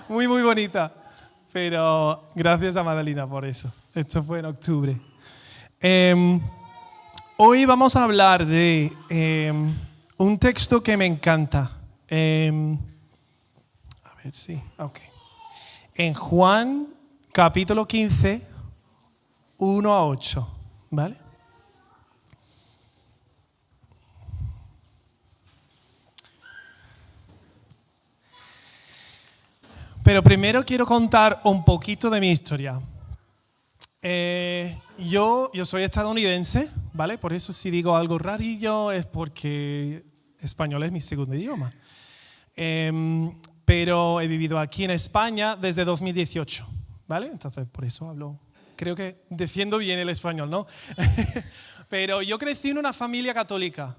Muy bonita, pero gracias a Madalina por eso. Esto fue en octubre. Hoy vamos a hablar de un texto que me encanta. A ver si, ok. En Juan, capítulo 15, 1 a 8, ¿vale? Pero primero quiero contar un poquito de mi historia. Yo soy estadounidense, ¿vale? Por eso si digo algo rarillo es porque español es mi segundo idioma. Pero he vivido aquí en España desde 2018, ¿vale? Entonces por eso hablo, creo que defiendo bien el español, ¿no? Pero yo crecí en una familia católica.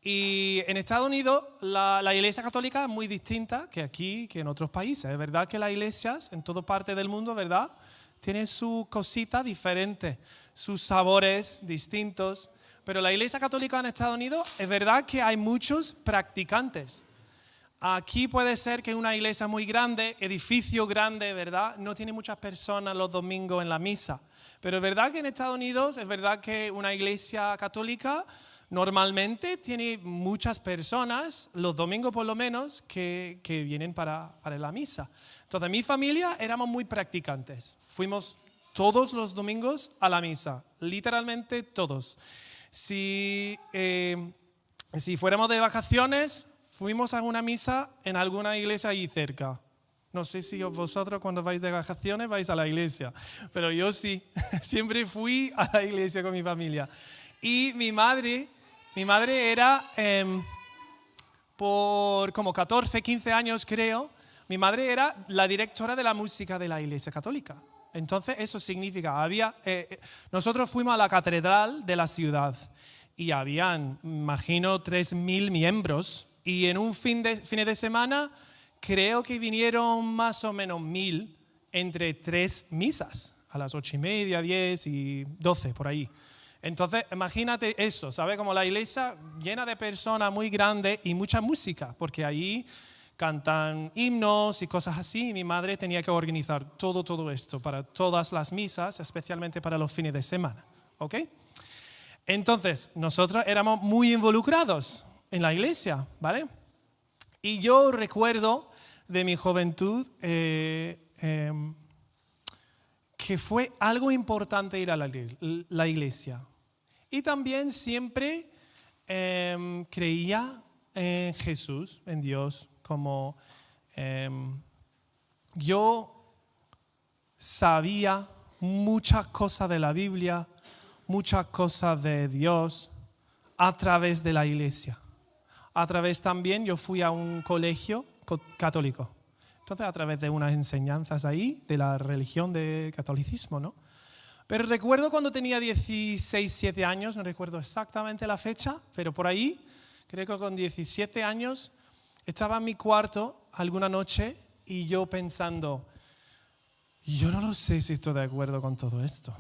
Y en Estados Unidos la Iglesia Católica es muy distinta que aquí, que en otros países. Es verdad que las iglesias en toda parte del mundo, ¿verdad?, tienen sus cositas diferentes, sus sabores distintos. Pero la Iglesia Católica en Estados Unidos es verdad que hay muchos practicantes. Aquí puede ser que una iglesia muy grande, edificio grande, ¿verdad?, no tiene muchas personas los domingos en la misa. Pero es verdad que en Estados Unidos, es verdad que una iglesia católica normalmente tiene muchas personas, los domingos por lo menos, que vienen para la misa. Entonces, mi familia éramos muy practicantes. Fuimos todos los domingos a la misa, literalmente todos. Si fuéramos de vacaciones, fuimos a una misa en alguna iglesia ahí cerca. No sé si vosotros cuando vais de vacaciones vais a la iglesia, pero yo sí, siempre fui a la iglesia con mi familia. Y mi madre era, por como 14, 15 años creo, mi madre era la directora de la música de la Iglesia Católica. Entonces eso significa, nosotros fuimos a la catedral de la ciudad y habían, imagino, 3.000 miembros y en un fin de semana creo que vinieron más o menos 1.000 entre 3 misas, a las 8:30, 10 y 12, por ahí. Entonces, imagínate eso, ¿sabes? Como la iglesia llena de personas muy grandes y mucha música, porque allí cantan himnos y cosas así, y mi madre tenía que organizar todo esto para todas las misas, especialmente para los fines de semana, ¿ok? Entonces, nosotros éramos muy involucrados en la iglesia, ¿vale? Y yo recuerdo de mi juventud que fue algo importante ir a la iglesia. Y también siempre creía en Jesús, en Dios, como yo sabía muchas cosas de la Biblia, muchas cosas de Dios a través de la iglesia. A través también, yo fui a un colegio católico. Entonces, a través de unas enseñanzas ahí, de la religión de catolicismo, ¿no? Pero recuerdo cuando tenía 16, 17 años, no recuerdo exactamente la fecha, pero por ahí, creo que con 17 años, estaba en mi cuarto alguna noche y yo pensando, yo no lo sé si estoy de acuerdo con todo esto.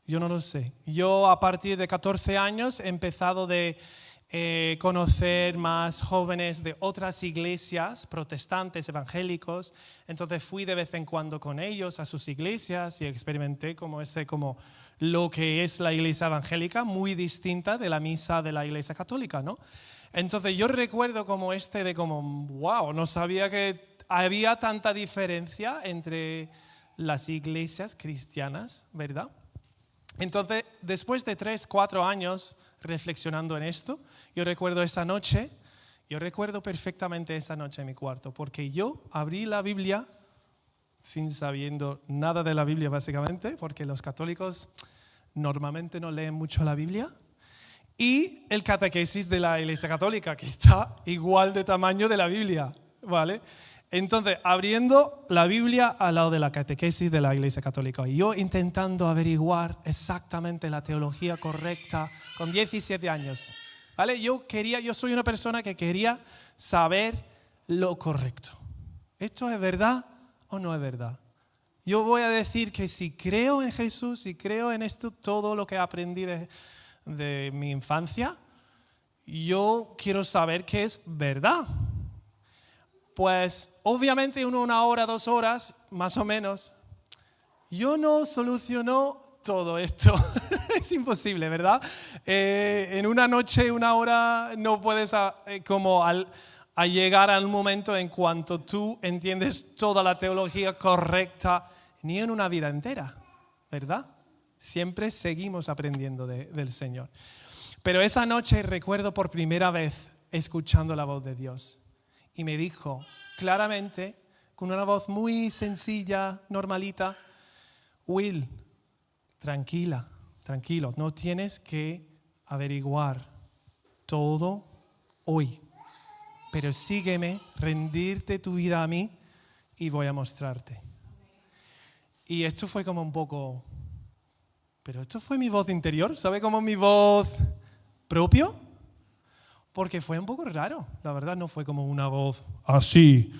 Yo no lo sé. Yo a partir de 14 años he empezado de conocer más jóvenes de otras iglesias protestantes, evangélicos. Entonces fui de vez en cuando con ellos a sus iglesias y experimenté como lo que es la iglesia evangélica, muy distinta de la misa de la iglesia católica, ¿no? Entonces yo recuerdo como wow, no sabía que había tanta diferencia entre las iglesias cristianas, ¿verdad? Entonces, después de 3, 4 años reflexionando en esto, yo recuerdo perfectamente esa noche en mi cuarto, porque yo abrí la Biblia sin sabiendo nada de la Biblia básicamente, porque los católicos normalmente no leen mucho la Biblia, y el catequesis de la Iglesia Católica, que está igual de tamaño de la Biblia, ¿vale? Entonces, abriendo la Biblia al lado de la catequesis de la Iglesia Católica, y yo intentando averiguar exactamente la teología correcta con 17 años, ¿vale? Yo soy una persona que quería saber lo correcto. ¿Esto es verdad o no es verdad? Yo voy a decir que si creo en Jesús, si creo en esto, todo lo que aprendí de mi infancia, yo quiero saber que es verdad. Pues obviamente en 1 hora, 2 horas, más o menos, yo no soluciono todo esto. Es imposible, ¿verdad? En una noche, 1 hora, no puedes a llegar al momento en cuanto tú entiendes toda la teología correcta, ni en una vida entera, ¿verdad? Siempre seguimos aprendiendo del Señor. Pero esa noche recuerdo por primera vez escuchando la voz de Dios. Y me dijo claramente, con una voz muy sencilla, normalita, Will, tranquilo, no tienes que averiguar todo hoy, pero sígueme, rendirte tu vida a mí y voy a mostrarte. Y esto fue como un poco, pero esto fue mi voz interior, ¿sabe? Como mi voz propio. Porque fue un poco raro, la verdad, no fue como una voz así,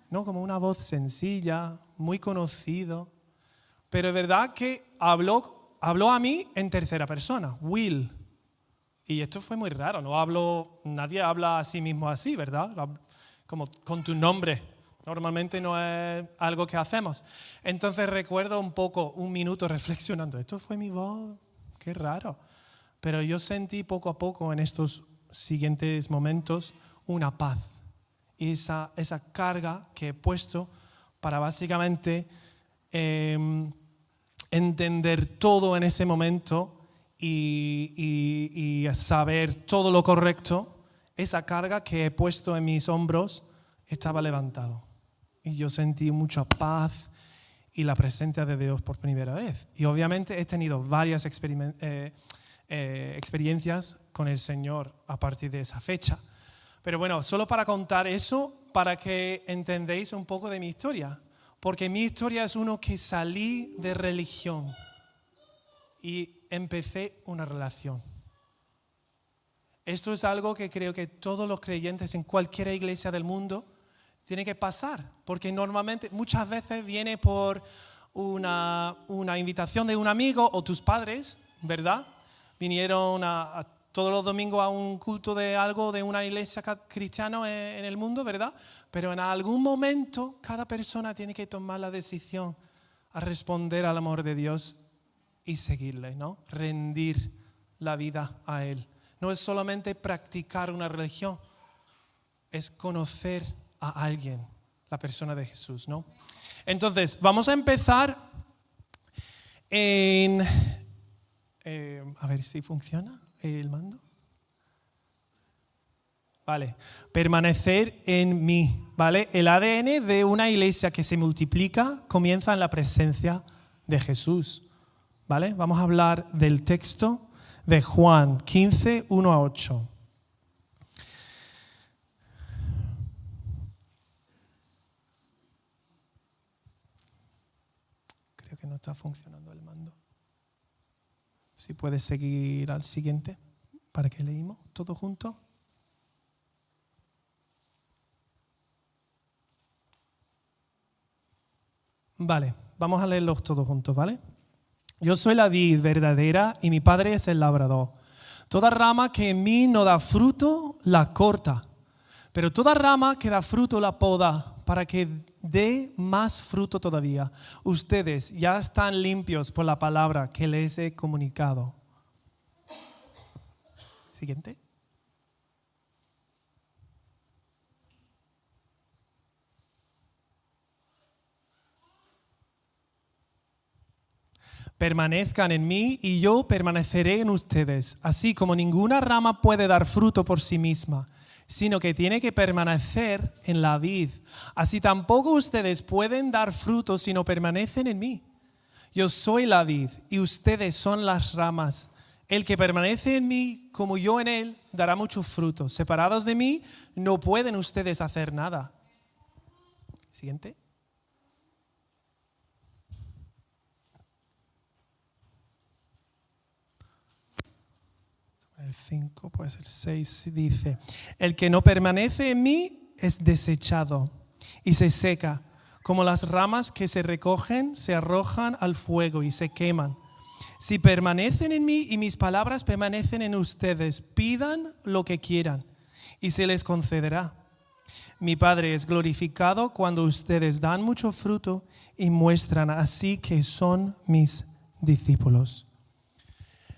no, como una voz sencilla, muy conocido, pero es verdad que habló a mí en tercera persona, Will, y esto fue muy raro, nadie habla a sí mismo así, ¿verdad? Como con tu nombre, normalmente no es algo que hacemos. Entonces recuerdo un minuto reflexionando, esto fue mi voz, qué raro, pero yo sentí poco a poco en estos siguientes momentos una paz y esa carga que he puesto para básicamente entender todo en ese momento y saber todo lo correcto, esa carga que he puesto en mis hombros estaba levantado y yo sentí mucha paz y la presencia de Dios por primera vez. Y obviamente he tenido varias experiencias con el Señor a partir de esa fecha. Pero bueno, solo para contar eso, para que entendáis un poco de mi historia. Porque mi historia es uno que salí de religión y empecé una relación. Esto es algo que creo que todos los creyentes en cualquier iglesia del mundo tienen que pasar. Porque normalmente, muchas veces viene por una invitación de un amigo o tus padres, ¿verdad? Vinieron todos los domingos a un culto de algo de una iglesia cristiana en el mundo, ¿verdad? Pero en algún momento cada persona tiene que tomar la decisión a responder al amor de Dios y seguirle, ¿no? Rendir la vida a Él. No es solamente practicar una religión, es conocer a alguien, la persona de Jesús, ¿no? Entonces, vamos a empezar a ver si funciona el mando. Vale, permanecer en mí, ¿vale? El ADN de una iglesia que se multiplica comienza en la presencia de Jesús, ¿vale? Vamos a hablar del texto de Juan 15, 1 a 8. Creo que no está funcionando el mando. Si puedes seguir al siguiente, para que leímos todo junto. Vale, vamos a leerlos todos juntos, ¿vale? Yo soy la vid verdadera y mi Padre es el labrador. Toda rama que en mí no da fruto, la corta. Pero toda rama que da fruto, la poda, para que dé más fruto todavía. Ustedes ya están limpios por la palabra que les he comunicado. Siguiente. Permanezcan en mí y yo permaneceré en ustedes, así como ninguna rama puede dar fruto por sí misma, sino que tiene que permanecer en la vid. Así tampoco ustedes pueden dar fruto si no permanecen en mí. Yo soy la vid y ustedes son las ramas. El que permanece en mí, como yo en él, dará mucho fruto. Separados de mí, no pueden ustedes hacer nada. Siguiente. El 5, pues el 6 dice, el que no permanece en mí es desechado y se seca, como las ramas que se recogen, se arrojan al fuego y se queman. Si permanecen en mí y mis palabras permanecen en ustedes, pidan lo que quieran y se les concederá. Mi Padre es glorificado cuando ustedes dan mucho fruto y muestran así que son mis discípulos.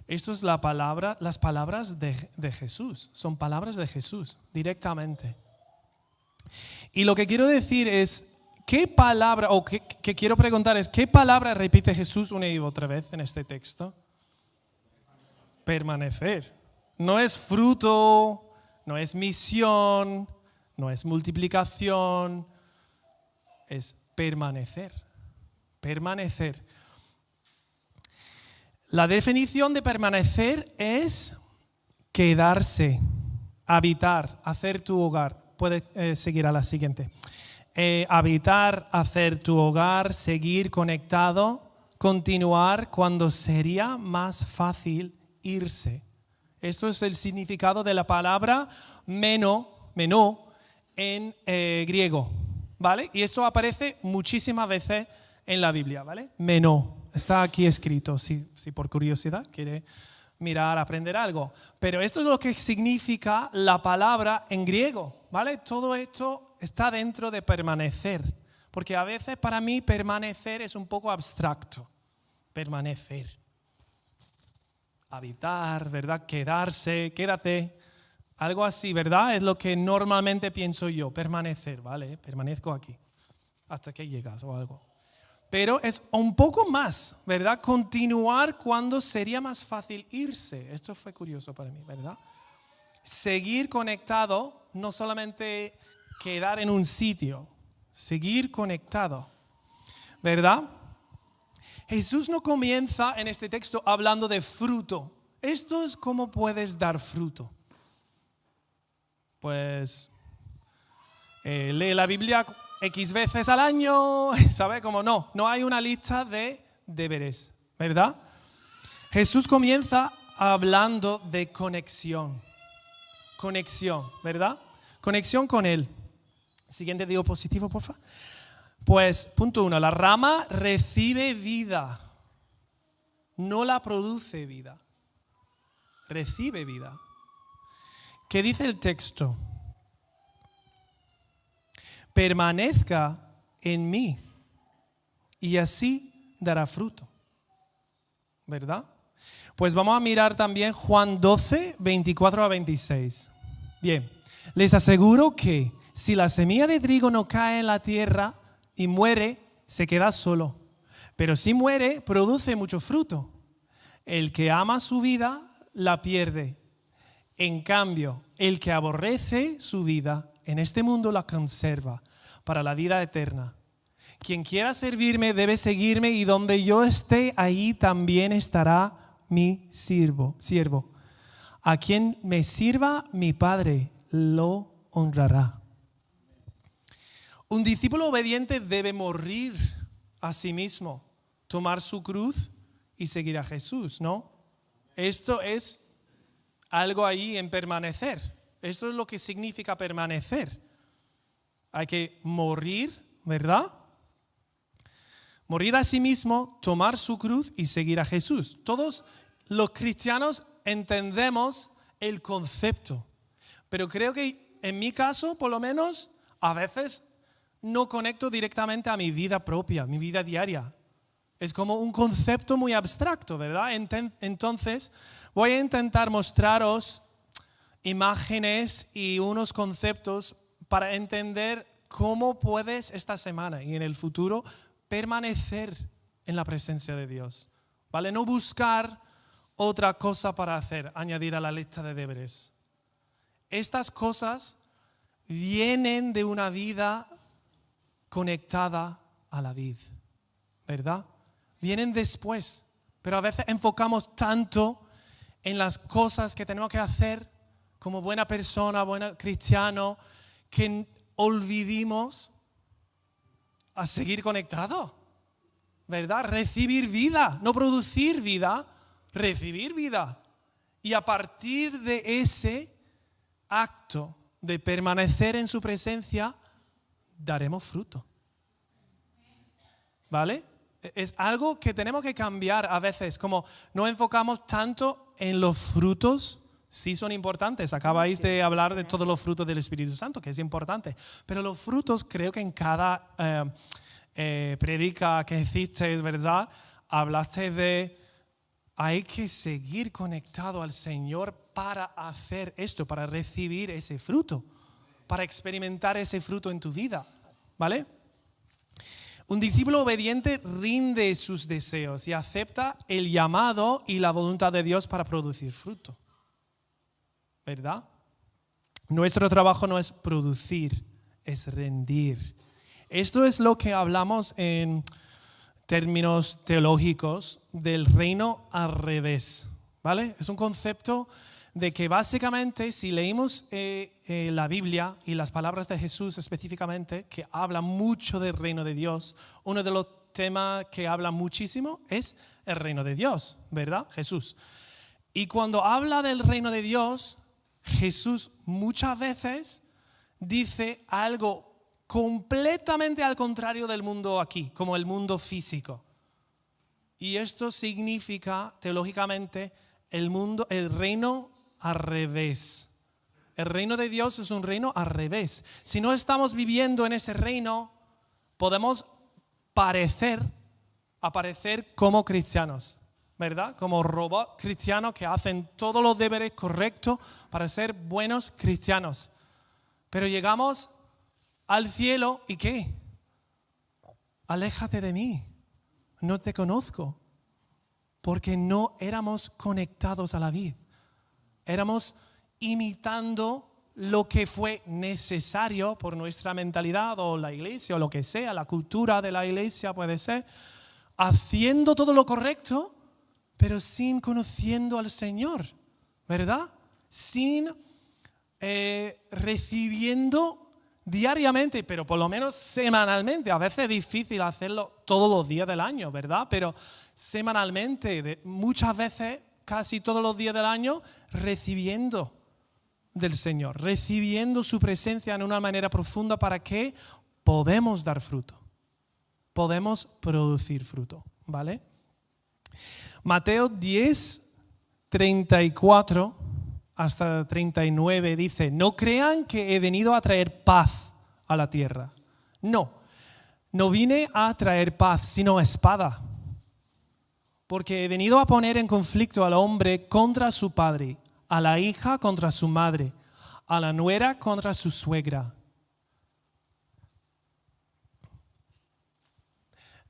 Esto es las palabras de Jesús. Son palabras de Jesús directamente. Y lo que quiero decir es, ¿qué palabra, o que quiero preguntar es, ¿qué palabra repite Jesús una y otra vez en este texto? Permanecer. No es fruto, no es misión, no es multiplicación, es permanecer. Permanecer. La definición de permanecer es quedarse, habitar, hacer tu hogar. Puede seguir a la siguiente. Habitar, hacer tu hogar, seguir conectado, continuar cuando sería más fácil irse. Esto es el significado de la palabra meno en griego, ¿vale? Y esto aparece muchísimas veces en la Biblia, ¿vale? Meno. Está aquí escrito, si por curiosidad quiere mirar, aprender algo. Pero esto es lo que significa la palabra en griego, ¿vale? Todo esto está dentro de permanecer. Porque a veces para mí permanecer es un poco abstracto. Permanecer. Habitar, ¿verdad? Quedarse, quédate. Algo así, ¿verdad? Es lo que normalmente pienso yo. Permanecer, ¿vale? Permanezco aquí. Hasta que llegas o algo. Pero es un poco más, ¿verdad? Continuar cuando sería más fácil irse. Esto fue curioso para mí, ¿verdad? Seguir conectado, no solamente quedar en un sitio, seguir conectado, ¿verdad? Jesús no comienza en este texto hablando de fruto. Esto es cómo puedes dar fruto. Pues lee la Biblia X veces al año, ¿sabe? Como no hay una lista de deberes, ¿verdad? Jesús comienza hablando de conexión, ¿verdad? Conexión con Él. Siguiente diapositivo, por favor. Pues, punto 1, la rama recibe vida, no la produce vida, recibe vida. ¿Qué dice el texto? Permanezca en mí y así dará fruto, ¿verdad? Pues vamos a mirar también Juan 12, 24 a 26. Bien, les aseguro que si la semilla de trigo no cae en la tierra y muere, se queda solo. Pero si muere, produce mucho fruto. El que ama su vida, la pierde. En cambio, el que aborrece su vida, en este mundo la conserva para la vida eterna. Quien quiera servirme debe seguirme y donde yo esté, ahí también estará mi siervo. A quien me sirva mi Padre lo honrará. Un discípulo obediente debe morir a sí mismo, tomar su cruz y seguir a Jesús, ¿no? Esto es algo ahí en permanecer. Esto es lo que significa permanecer. Hay que morir, ¿verdad? Morir a sí mismo, tomar su cruz y seguir a Jesús. Todos los cristianos entendemos el concepto, pero creo que en mi caso, por lo menos, a veces no conecto directamente a mi vida propia, mi vida diaria. Es como un concepto muy abstracto, ¿verdad? Entonces, voy a intentar mostraros imágenes y unos conceptos para entender cómo puedes esta semana y en el futuro permanecer en la presencia de Dios, ¿vale? No buscar otra cosa para hacer, añadir a la lista de deberes. Estas cosas vienen de una vida conectada a la vid, ¿verdad? Vienen después, pero a veces enfocamos tanto en las cosas que tenemos que hacer como buena persona, buen cristiano, que olvidemos a seguir conectado, ¿verdad? Recibir vida, no producir vida, recibir vida. Y a partir de ese acto de permanecer en su presencia, daremos fruto. ¿Vale? Es algo que tenemos que cambiar a veces, como no enfocamos tanto en los frutos. Sí son importantes, acabáis de hablar de todos los frutos del Espíritu Santo, que es importante, pero los frutos creo que en cada predica que hicisteis, ¿verdad? Hablaste de hay que seguir conectado al Señor para hacer esto, para recibir ese fruto, para experimentar ese fruto en tu vida, ¿vale? Un discípulo obediente rinde sus deseos y acepta el llamado y la voluntad de Dios para producir fruto. ¿Verdad? Nuestro trabajo no es producir, es rendir. Esto es lo que hablamos en términos teológicos del reino al revés, ¿vale? Es un concepto de que básicamente si leímos la Biblia y las palabras de Jesús específicamente, que habla mucho del reino de Dios, uno de los temas que habla muchísimo es el reino de Dios, ¿verdad? Jesús. Y cuando habla del reino de Dios, Jesús muchas veces dice algo completamente al contrario del mundo aquí, como el mundo físico. Y esto significa, teológicamente, el reino al revés. El reino de Dios es un reino al revés. Si no estamos viviendo en ese reino, podemos aparecer como cristianos, ¿verdad? Como robots cristianos que hacen todos los deberes correctos para ser buenos cristianos. Pero llegamos al cielo y ¿qué? Aléjate de mí, no te conozco, porque no éramos conectados a la vid. Éramos imitando lo que fue necesario por nuestra mentalidad o la iglesia o lo que sea, la cultura de la iglesia puede ser, haciendo todo lo correcto, pero sin conociendo al Señor, ¿verdad? Sin recibiendo diariamente, pero por lo menos semanalmente. A veces es difícil hacerlo todos los días del año, ¿verdad? Pero semanalmente, muchas veces, casi todos los días del año, recibiendo del Señor, recibiendo su presencia en una manera profunda para que podamos dar fruto, podemos producir fruto, ¿vale? Mateo 10, 34 hasta 39 dice, no crean que he venido a traer paz a la tierra. No vine a traer paz, sino espada. Porque he venido a poner en conflicto al hombre contra su padre, a la hija contra su madre, a la nuera contra su suegra.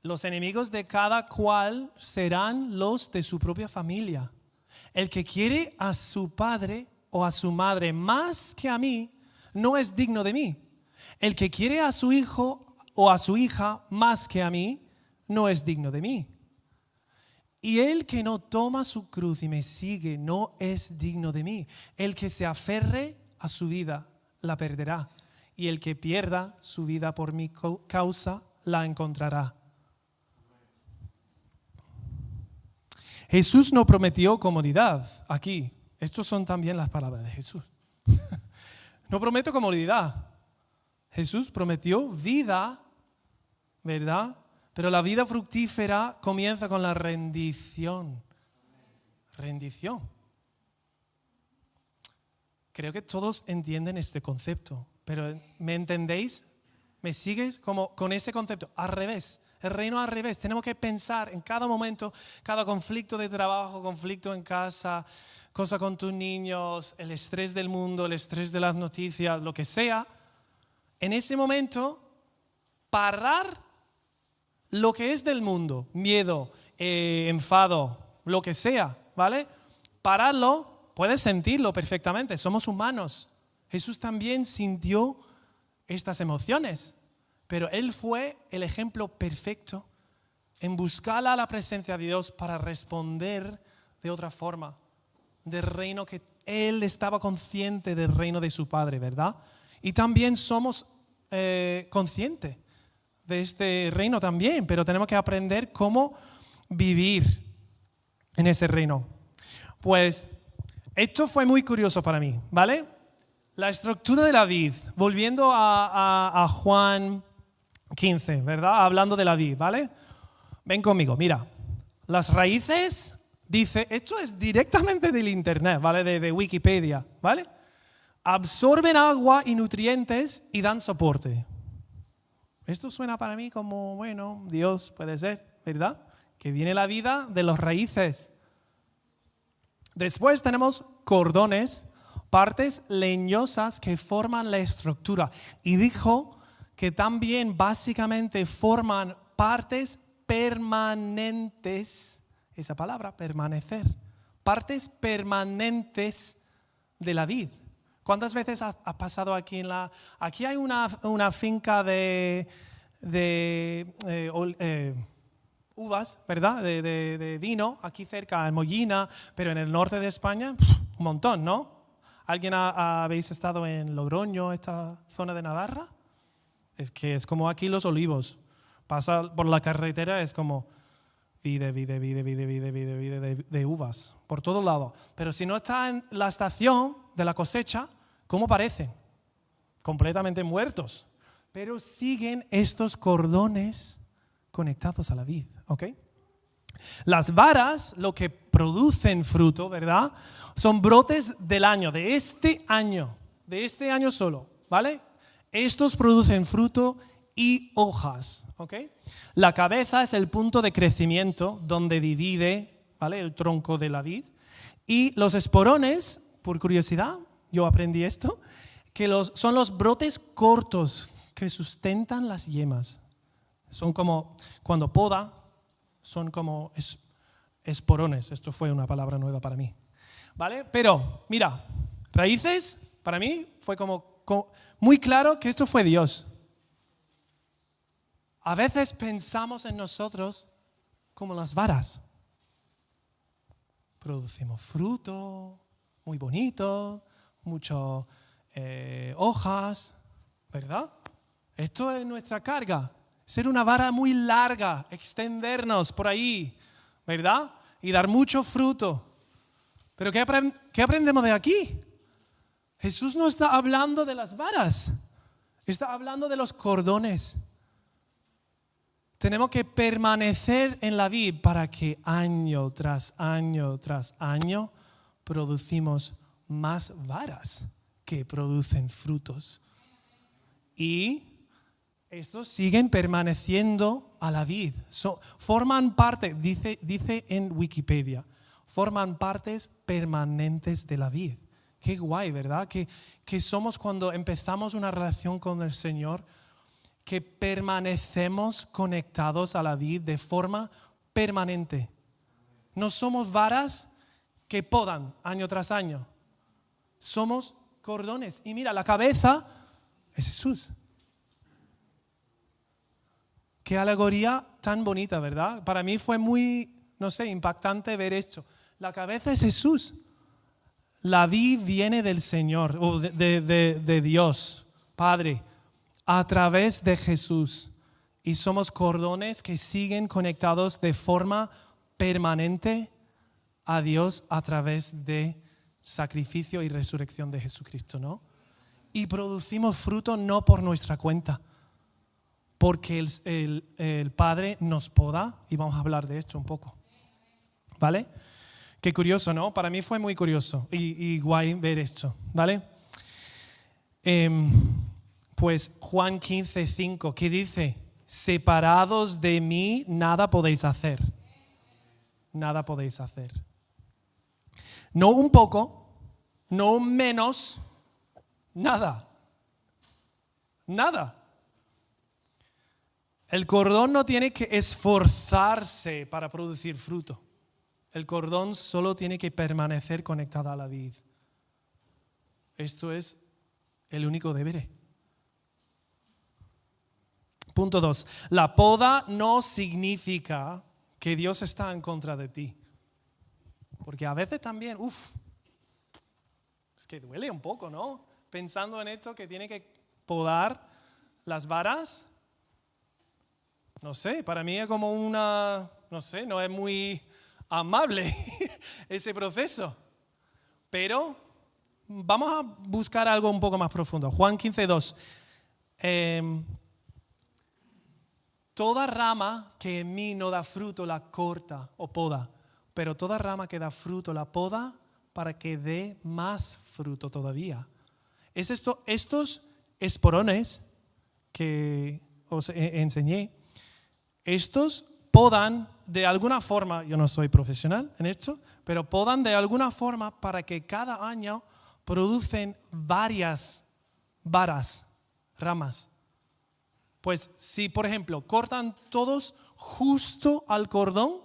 Los enemigos de cada cual serán los de su propia familia. El que quiere a su padre o a su madre más que a mí, no es digno de mí. El que quiere a su hijo o a su hija más que a mí, no es digno de mí. Y el que no toma su cruz y me sigue, no es digno de mí. El que se aferre a su vida, la perderá. Y el que pierda su vida por mi causa, la encontrará. Jesús no prometió comodidad aquí. Estas son también las palabras de Jesús. No prometo comodidad. Jesús prometió vida, ¿verdad? Pero la vida fructífera comienza con la rendición. Rendición. Creo que todos entienden este concepto, pero ¿me entendéis? ¿Me sigues como con ese concepto? Al revés. El reino al revés. Tenemos que pensar en cada momento, cada conflicto de trabajo, conflicto en casa, cosa con tus niños, el estrés del mundo, el estrés de las noticias, lo que sea. En ese momento, parar lo que es del mundo, miedo, enfado, lo que sea, ¿vale? Pararlo, puedes sentirlo perfectamente, somos humanos. Jesús también sintió estas emociones. Pero Él fue el ejemplo perfecto en buscar a la presencia de Dios para responder de otra forma, del reino que Él estaba consciente del reino de su Padre, ¿verdad? Y también somos conscientes de este reino también, pero tenemos que aprender cómo vivir en ese reino. Pues esto fue muy curioso para mí, ¿vale? La estructura de la vid, volviendo a Juan 15, ¿verdad? Hablando de la vid, ¿vale? Ven conmigo, mira. Las raíces, dice, esto es directamente del internet, ¿vale? De Wikipedia, ¿vale? Absorben agua y nutrientes y dan soporte. Esto suena para mí como, bueno, Dios puede ser, ¿verdad? Que viene la vida de las raíces. Después tenemos cordones, partes leñosas que forman la estructura. Y dijo que también básicamente forman partes permanentes, esa palabra, permanecer, partes permanentes de la vid. ¿Cuántas veces ha pasado aquí aquí hay una finca de uvas, ¿verdad? De vino, aquí cerca, en Mollina, pero en el norte de España, un montón, ¿no? ¿Alguien habéis estado en Logroño, esta zona de Navarra? Es que es como aquí los olivos. Pasa por la carretera, es como vide de uvas, por todo lado. Pero si no está en la estación de la cosecha, ¿cómo parecen? Completamente muertos. Pero siguen estos cordones conectados a la vid, ¿ok? Las varas, lo que producen fruto, ¿verdad? Son brotes del año, de este año solo, ¿vale? Estos producen fruto y hojas, ¿ok? La cabeza es el punto de crecimiento donde divide, ¿vale? El tronco de la vid. Y los esporones, por curiosidad, yo aprendí esto, que son los brotes cortos que sustentan las yemas. Son como, cuando poda, son como esporones. Esto fue una palabra nueva para mí. ¿Vale? Pero, mira, raíces, para mí fue como muy claro que esto fue Dios. A veces pensamos en nosotros como las varas. Producimos fruto, muy bonito, muchas hojas, ¿verdad? Esto es nuestra carga. Ser una vara muy larga, extendernos por ahí, ¿verdad? Y dar mucho fruto. Pero ¿qué aprendemos de aquí? Jesús no está hablando de las varas, está hablando de los cordones. Tenemos que permanecer en la vid para que año tras año tras año producimos más varas que producen frutos. Y estos siguen permaneciendo a la vid. Forman parte, dice en Wikipedia, forman partes permanentes de la vid. Qué guay, ¿verdad? Que somos cuando empezamos una relación con el Señor, que permanecemos conectados a la vid de forma permanente. No somos varas que podan año tras año. Somos cordones. Y mira, la cabeza es Jesús. Qué alegoría tan bonita, ¿verdad? Para mí fue muy, impactante ver esto. La cabeza es Jesús. La vid viene del Señor, o de Dios, Padre, a través de Jesús. Y somos cordones que siguen conectados de forma permanente a Dios a través de sacrificio y resurrección de Jesucristo, ¿no? Y producimos fruto no por nuestra cuenta, porque el Padre nos poda, y vamos a hablar de esto un poco, ¿vale? Qué curioso, ¿no? Para mí fue muy curioso y guay ver esto, ¿vale? Pues Juan 15:5, ¿qué dice? Separados de mí, nada podéis hacer. Nada podéis hacer. No un poco, no un menos, nada. Nada. El cordón no tiene que esforzarse para producir fruto. El cordón solo tiene que permanecer conectado a la vid. Esto es el único deber. Punto 2. La poda no significa que Dios está en contra de ti. Porque a veces también, es que duele un poco, ¿no? Pensando en esto que tiene que podar las varas. no sé, para mí es como una, no sé, no es muy amable ese proceso. Pero vamos a buscar algo un poco más profundo. Juan 15:2. Toda rama que en mí no da fruto la corta o poda, pero toda rama que da fruto la poda para que dé más fruto todavía. Es estos esporones que os enseñé, estos podan de alguna forma, yo no soy profesional en esto, pero podan de alguna forma para que cada año producen varias varas, ramas. Pues si, por ejemplo, cortan todos justo al cordón,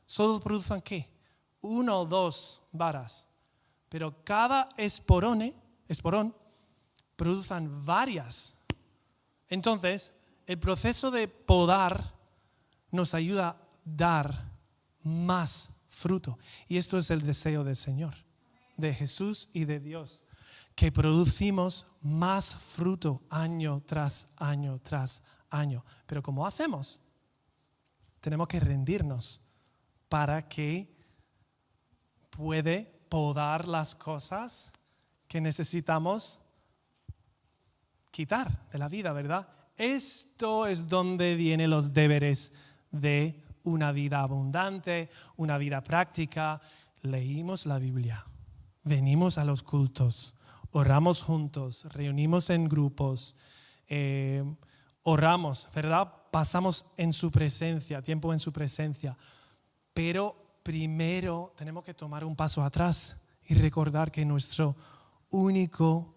solo producen ¿qué? 1 o 2 varas. Pero cada esporón producen varias. Entonces, el proceso de podar nos ayuda a dar más fruto. Y esto es el deseo del Señor, de Jesús y de Dios, que producimos más fruto año tras año tras año. Pero ¿cómo hacemos? Tenemos que rendirnos para que puede podar las cosas que necesitamos quitar de la vida, ¿verdad? Esto es donde vienen los deberes de una vida abundante, una vida práctica. Leímos la Biblia, venimos a los cultos, oramos juntos, reunimos en grupos, oramos, ¿verdad? Pasamos en su presencia, tiempo en su presencia. Pero primero tenemos que tomar un paso atrás y recordar que nuestro único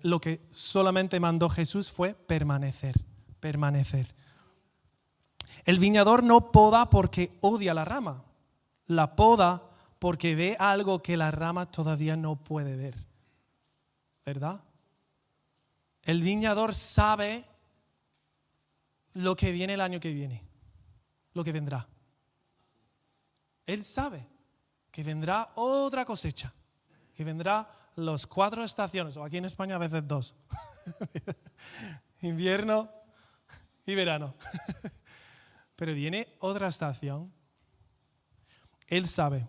lo que solamente mandó Jesús fue permanecer. El viñador no poda porque odia la rama, la poda porque ve algo que la rama todavía no puede ver, ¿verdad? El viñador sabe lo que viene el año que viene, lo que vendrá. Él sabe que vendrá otra cosecha, que vendrá las 4 estaciones, o aquí en España a veces 2. Invierno y verano. Pero viene otra estación. Él sabe.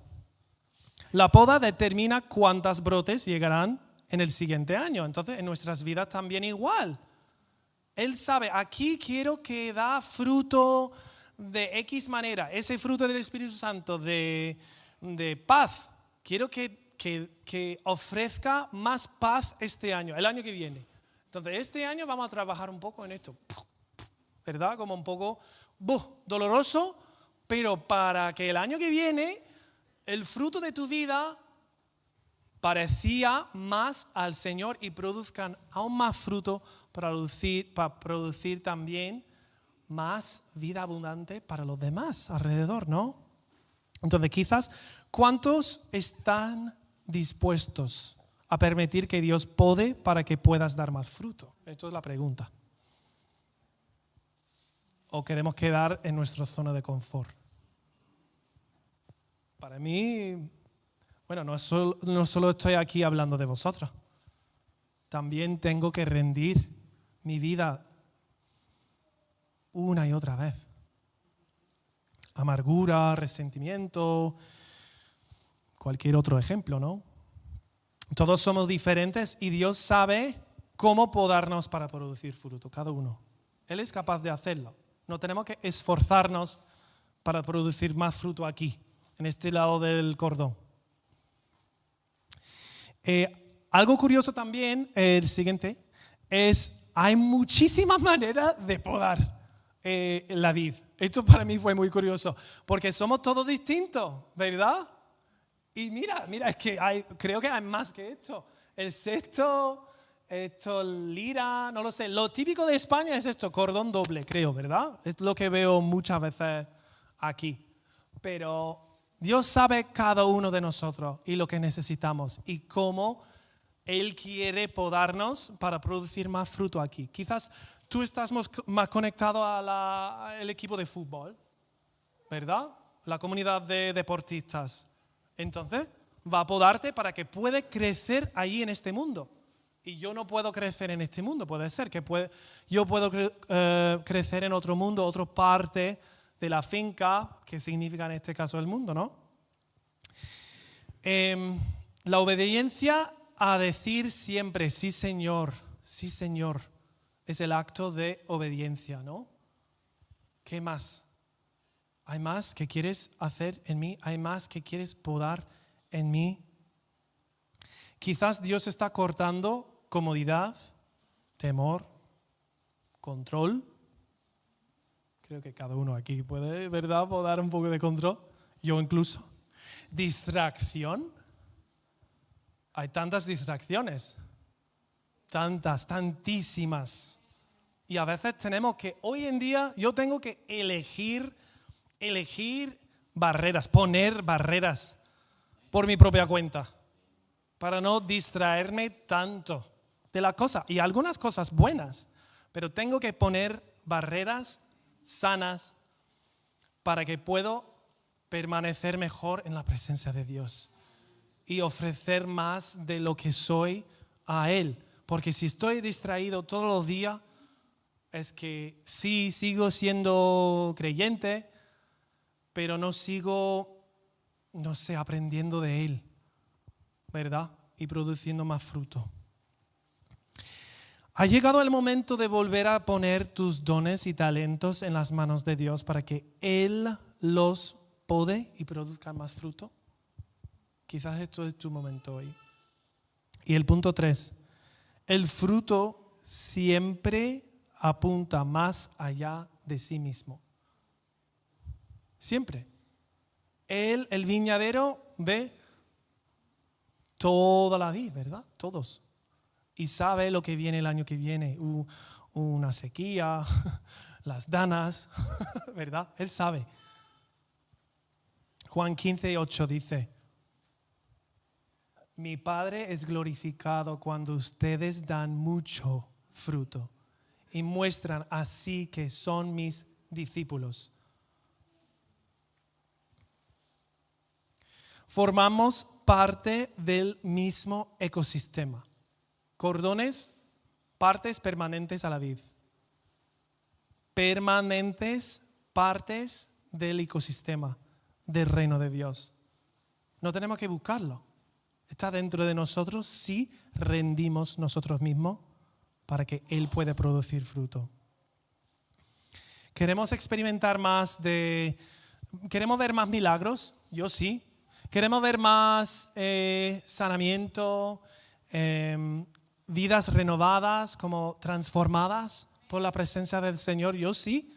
La poda determina cuántas brotes llegarán en el siguiente año. Entonces, en nuestras vidas también igual. Él sabe, aquí quiero que da fruto de X manera. Ese fruto del Espíritu Santo de paz. Quiero que ofrezca más paz este año, el año que viene. Entonces, este año vamos a trabajar un poco en esto, ¿verdad? Como un poco doloroso, pero para que el año que viene el fruto de tu vida parecía más al Señor y produzcan aún más fruto para producir también más vida abundante para los demás alrededor, ¿no? Entonces, quizás, ¿cuántos están dispuestos a permitir que Dios pode para que puedas dar más fruto? Esto es la pregunta. ¿O queremos quedar en nuestra zona de confort? Para mí, bueno, no solo estoy aquí hablando de vosotros. También tengo que rendir mi vida una y otra vez. Amargura, resentimiento, cualquier otro ejemplo, ¿no? Todos somos diferentes y Dios sabe cómo podarnos para producir fruto, cada uno. Él es capaz de hacerlo. No tenemos que esforzarnos para producir más fruto aquí, en este lado del cordón. Algo curioso también, el siguiente, es hay muchísimas maneras de podar la vid. Esto para mí fue muy curioso, porque somos todos distintos, ¿verdad? Y mira, es que creo que hay más que esto. El sexto, esto, lira, no lo sé. Lo típico de España es esto, cordón doble, creo, ¿verdad? Es lo que veo muchas veces aquí. Pero Dios sabe cada uno de nosotros y lo que necesitamos y cómo Él quiere podarnos para producir más fruto aquí. Quizás tú estás más conectado al equipo de fútbol, ¿verdad? La comunidad de deportistas. Entonces, va a podarte para que puedas crecer ahí en este mundo. Y yo no puedo crecer en este mundo, puede ser que yo puedo crecer en otro mundo, otra parte de la finca, que significa en este caso el mundo, ¿no? La obediencia a decir siempre sí Señor, es el acto de obediencia, ¿no? ¿Qué más? ¿Hay más que quieres hacer en mí? ¿Hay más que quieres podar en mí? Quizás Dios está cortando comodidad, temor, control. Creo que cada uno aquí puede, ¿verdad?, podar un poco de control. Yo incluso. Distracción. Hay tantas distracciones. Tantísimas. Y a veces tenemos que, hoy en día, yo tengo que elegir barreras, poner barreras por mi propia cuenta, para no distraerme tanto de la cosa. Y algunas cosas buenas, pero tengo que poner barreras sanas para que pueda permanecer mejor en la presencia de Dios y ofrecer más de lo que soy a Él. Porque si estoy distraído todos los días, es que sí, sigo siendo creyente, pero no sigo, aprendiendo de Él, ¿verdad? Y produciendo más fruto. Ha llegado el momento de volver a poner tus dones y talentos en las manos de Dios para que Él los pode y produzca más fruto. Quizás esto es tu momento hoy. Y el punto 3, el fruto siempre apunta más allá de sí mismo. Siempre. Él, el viñadero, ve toda la vida, ¿verdad? Todos. Y sabe lo que viene el año que viene. Una sequía, las danas, ¿verdad? Él sabe. Juan 15:8 dice: mi Padre es glorificado cuando ustedes dan mucho fruto y muestran así que son mis discípulos. Formamos parte del mismo ecosistema. Cordones, partes permanentes a la vid. Permanentes partes del ecosistema del reino de Dios. No tenemos que buscarlo. Está dentro de nosotros si rendimos nosotros mismos para que Él pueda producir fruto. ¿Queremos experimentar más queremos ver más milagros? Yo sí. ¿Queremos ver más sanamiento, vidas renovadas, como transformadas por la presencia del Señor? Yo sí.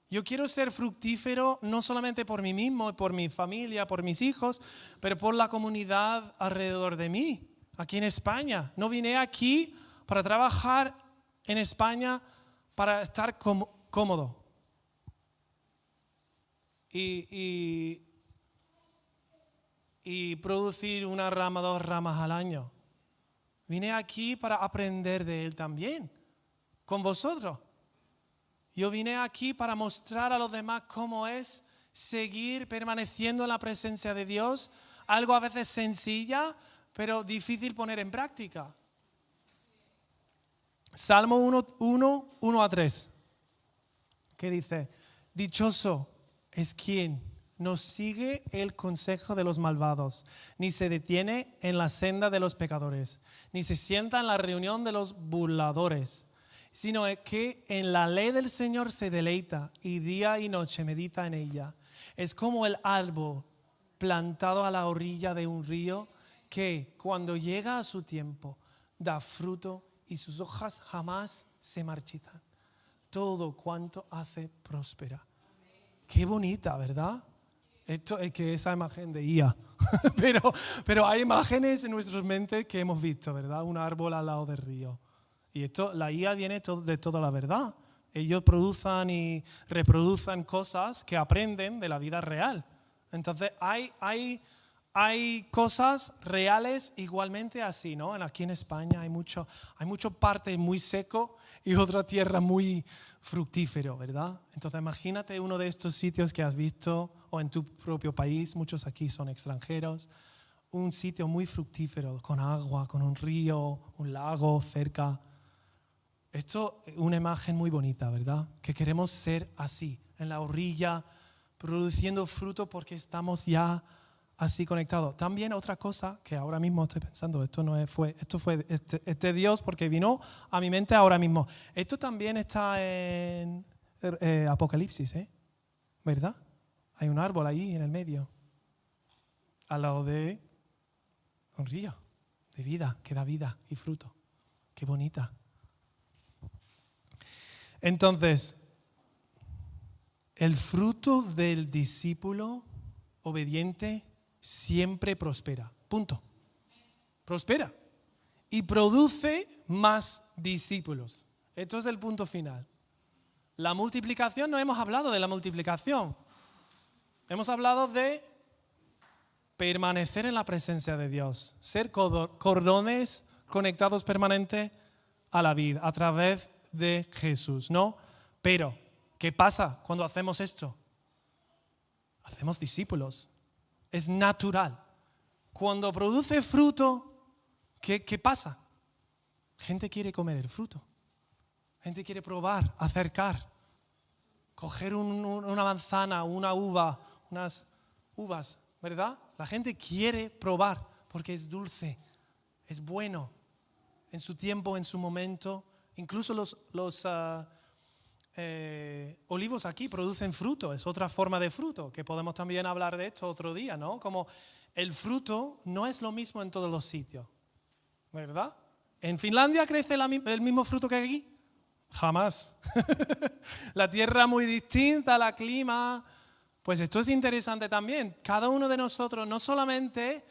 Yo quiero ser fructífero no solamente por mí mismo, por mi familia, por mis hijos, pero por la comunidad alrededor de mí, aquí en España. No vine aquí para trabajar en España para estar cómodo. Y producir una rama, 2 ramas al año. Vine aquí para aprender de Él también, con vosotros. Yo vine aquí para mostrar a los demás cómo es seguir permaneciendo en la presencia de Dios, algo a veces sencilla, pero difícil poner en práctica. Salmo 1:1-3, que dice: dichoso es quien no sigue el consejo de los malvados, ni se detiene en la senda de los pecadores, ni se sienta en la reunión de los burladores, sino que en la ley del Señor se deleita y día y noche medita en ella. Es como el árbol plantado a la orilla de un río que cuando llega a su tiempo da fruto y sus hojas jamás se marchitan. Todo cuanto hace prospera. Qué bonita, ¿verdad? Esto es que esa imagen de IA. pero hay imágenes en nuestras mentes que hemos visto, ¿verdad? Un árbol al lado del río. Y la IA viene de toda la verdad. Ellos producen y reproducen cosas que aprenden de la vida real. Entonces hay cosas reales igualmente así, ¿no? Aquí en España hay mucho parte muy seco y otra tierra muy fructífero, ¿verdad? Entonces imagínate uno de estos sitios que has visto o en tu propio país, muchos aquí son extranjeros, un sitio muy fructífero, con agua, con un río, un lago cerca. Esto es una imagen muy bonita, ¿verdad? Que queremos ser así, en la orilla, produciendo fruto porque estamos ya así conectados. También otra cosa que ahora mismo estoy pensando, esto fue este Dios porque vino a mi mente ahora mismo. Esto también está en Apocalipsis, ¿verdad? Hay un árbol ahí en el medio, al lado de un río de vida, que da vida y fruto. Qué bonita. Entonces, el fruto del discípulo obediente siempre prospera. Punto. Prospera. Y produce más discípulos. Esto es el punto final. La multiplicación, no hemos hablado de la multiplicación. Hemos hablado de permanecer en la presencia de Dios. Ser cordones conectados permanente a la vida a través de Jesús, ¿no? Pero, ¿qué pasa cuando hacemos esto? Hacemos discípulos. Es natural. Cuando produce fruto, ¿qué pasa? Gente quiere comer el fruto. Gente quiere probar, acercar, coger una manzana, una uva, unas uvas, ¿verdad? La gente quiere probar porque es dulce, es bueno, en su tiempo, en su momento. Incluso los olivos aquí producen fruto, es otra forma de fruto, que podemos también hablar de esto otro día, ¿no? Como el fruto no es lo mismo en todos los sitios, ¿verdad? ¿En Finlandia crece el mismo fruto que aquí? Jamás. La tierra muy distinta, el clima. Pues esto es interesante también. Cada uno de nosotros no solamente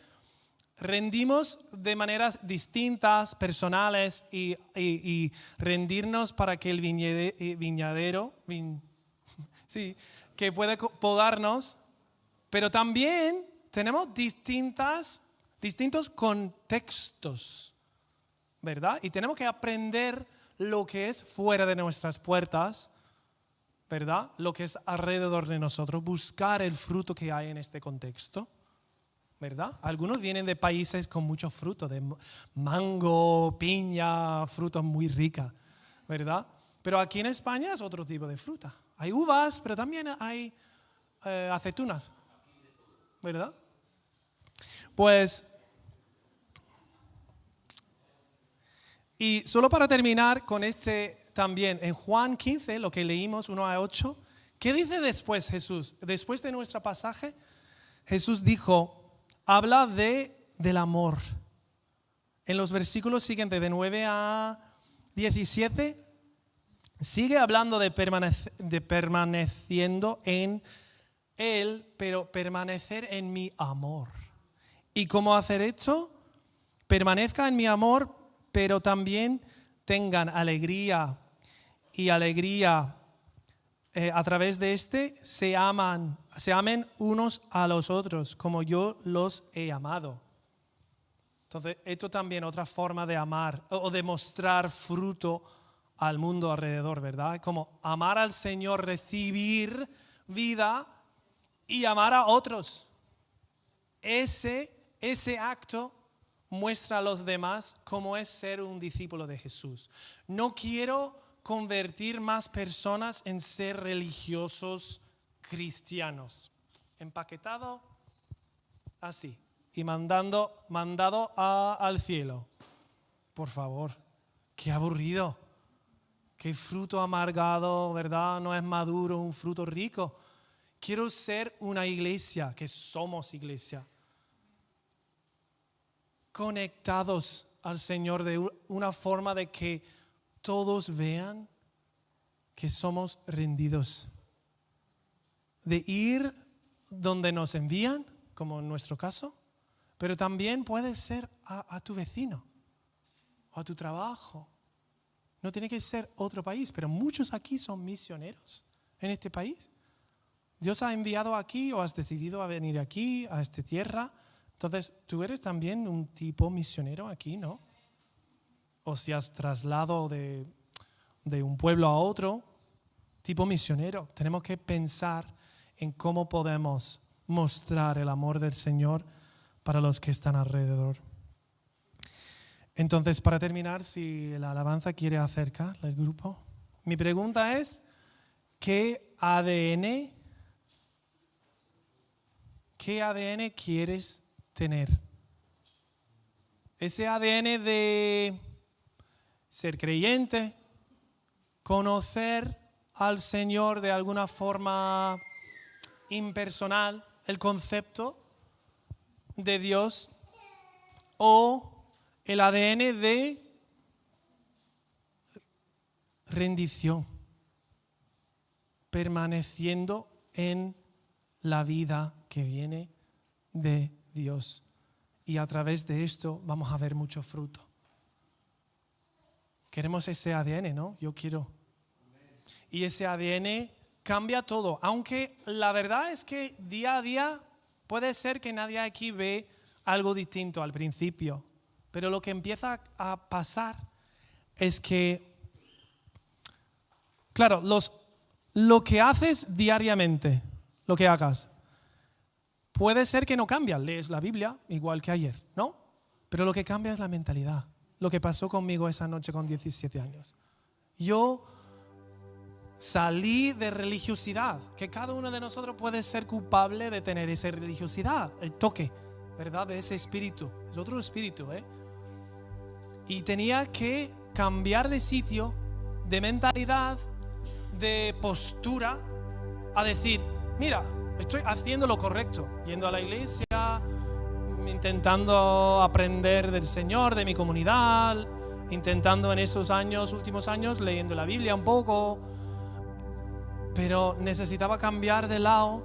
rendimos de maneras distintas, personales, y rendirnos para que el viñadero, que puede podarnos, pero también tenemos distintos contextos, ¿verdad? Y tenemos que aprender lo que es fuera de nuestras puertas, ¿verdad? Lo que es alrededor de nosotros, buscar el fruto que hay en este contexto, ¿verdad? Algunos vienen de países con mucho fruto, de mango, piña, frutas muy ricas, ¿verdad? Pero aquí en España es otro tipo de fruta. Hay uvas, pero también hay aceitunas, ¿verdad? Pues, y solo para terminar con también, en Juan 15, lo que leímos, 1-8, ¿qué dice después Jesús? Después de nuestro pasaje, Jesús habla del amor. En los versículos siguientes, de 9-17, sigue hablando de permaneciendo en Él, pero permanecer en mi amor. ¿Y cómo hacer esto? Permanezca en mi amor, pero también tengan alegría a través de se amen unos a los otros como yo los he amado. Entonces, esto también es otra forma de amar o de mostrar fruto al mundo alrededor, ¿verdad? Como amar al Señor, recibir vida y amar a otros. Ese acto muestra a los demás cómo es ser un discípulo de Jesús. No quiero convertir más personas en ser religiosos cristianos. Empaquetado así y mandado al cielo. Por favor, qué aburrido. Qué fruto amargado, ¿verdad? No es maduro, un fruto rico. Quiero ser una iglesia, que somos iglesia, conectados al Señor de una forma de que todos vean que somos rendidos. De ir donde nos envían, como en nuestro caso, pero también puede ser a tu vecino o a tu trabajo. No tiene que ser otro país, pero muchos aquí son misioneros en este país. Dios ha enviado aquí o has decidido a venir aquí, a esta tierra. Entonces, tú eres también un tipo misionero aquí, ¿no? O si has trasladado de un pueblo a otro, tipo misionero. Tenemos que pensar en cómo podemos mostrar el amor del Señor para los que están alrededor. Entonces, para terminar, si la alabanza quiere acercar al grupo, mi pregunta es, ¿qué ADN quieres tener? Ese ADN de ser creyente, conocer al Señor de alguna forma impersonal, el concepto de Dios, o el ADN de rendición, permaneciendo en la vida que viene de Dios. Y a través de esto vamos a ver mucho fruto. Queremos ese ADN, ¿no? Yo quiero. Y ese ADN cambia todo. Aunque la verdad es que día a día puede ser que nadie aquí ve algo distinto al principio. Pero lo que empieza a pasar es que, claro, lo que haces diariamente, lo que hagas, puede ser que no cambia. Lees la Biblia igual que ayer, ¿no? Pero lo que cambia es la mentalidad. Lo que pasó conmigo esa noche con 17 años. Yo salí de religiosidad, que cada uno de nosotros puede ser culpable de tener esa religiosidad, el toque, ¿verdad? De ese espíritu. Es otro espíritu, ¿eh? Y tenía que cambiar de sitio, de mentalidad, de postura, a decir, mira, estoy haciendo lo correcto, yendo a la iglesia, intentando aprender del Señor, de mi comunidad, intentando en esos últimos años, leyendo la Biblia un poco, pero necesitaba cambiar de lado,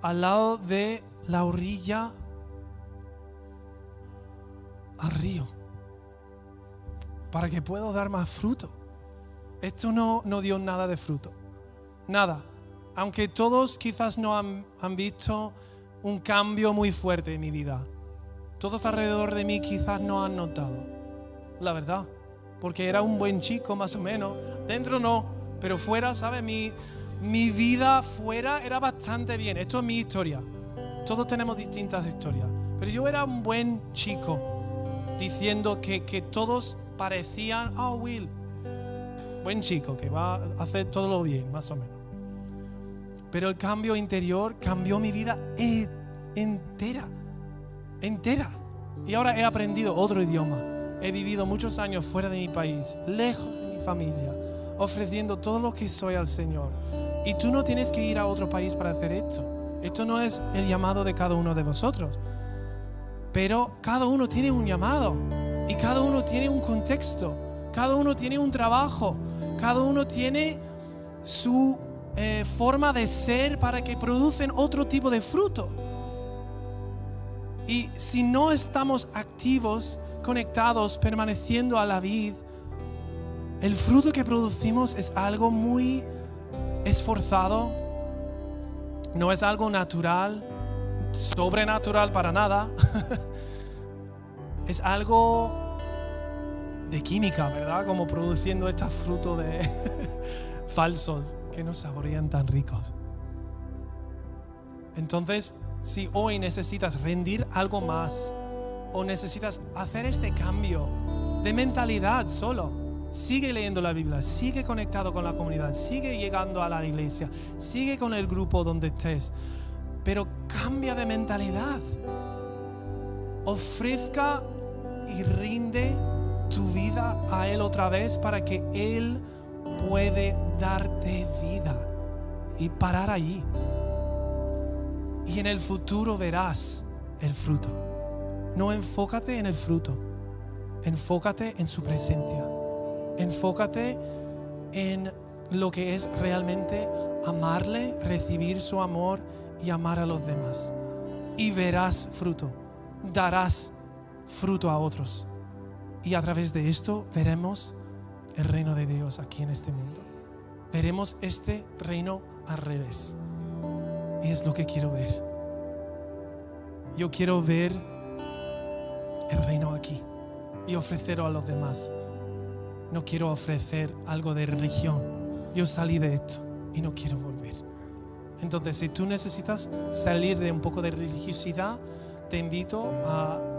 al lado de la orilla al río, para que pueda dar más fruto. Esto no dio nada de fruto, nada. Aunque todos quizás no han visto un cambio muy fuerte en mi vida. Todos alrededor de mí quizás no han notado, la verdad. Porque era un buen chico más o menos. Dentro no, pero fuera, ¿sabes? Mi vida fuera era bastante bien. Esto es mi historia. Todos tenemos distintas historias. Pero yo era un buen chico, diciendo que todos parecían, Will, buen chico, que va a hacer todo lo bien, más o menos. Pero el cambio interior cambió mi vida entera. Y ahora he aprendido otro idioma. He vivido muchos años fuera de mi país, lejos de mi familia, ofreciendo todo lo que soy al Señor. Y tú no tienes que ir a otro país para hacer esto. Esto no es el llamado de cada uno de vosotros. Pero cada uno tiene un llamado. Y cada uno tiene un contexto. Cada uno tiene un trabajo. Cada uno tiene su forma de ser para que producen otro tipo de fruto. Y si no estamos activos, conectados, permaneciendo a la vid, el fruto que producimos es algo muy esforzado, no es algo natural, sobrenatural para nada. Es algo de química, ¿verdad? Como produciendo estos frutos de falsos que no saborean tan ricos. Entonces, si hoy necesitas rendir algo más o necesitas hacer este cambio de mentalidad solo, sigue leyendo la Biblia, sigue conectado con la comunidad, sigue llegando a la iglesia, sigue con el grupo donde estés, pero cambia de mentalidad. Ofrezca y rinde tu vida a Él otra vez para que Él puede darte vida y parar allí. Y en el futuro verás el fruto. No enfócate en el fruto, enfócate en su presencia. Enfócate en lo que es realmente amarle, recibir su amor y amar a los demás. Y verás fruto, darás fruto a otros. Y a través de esto veremos el reino de Dios aquí en este mundo. Veremos este reino al revés. Y es lo que quiero ver. Yo quiero ver el reino aquí y ofrecerlo a los demás. No quiero ofrecer algo de religión. Yo salí de esto y no quiero volver. Entonces, si tú necesitas salir de un poco de religiosidad, te invito a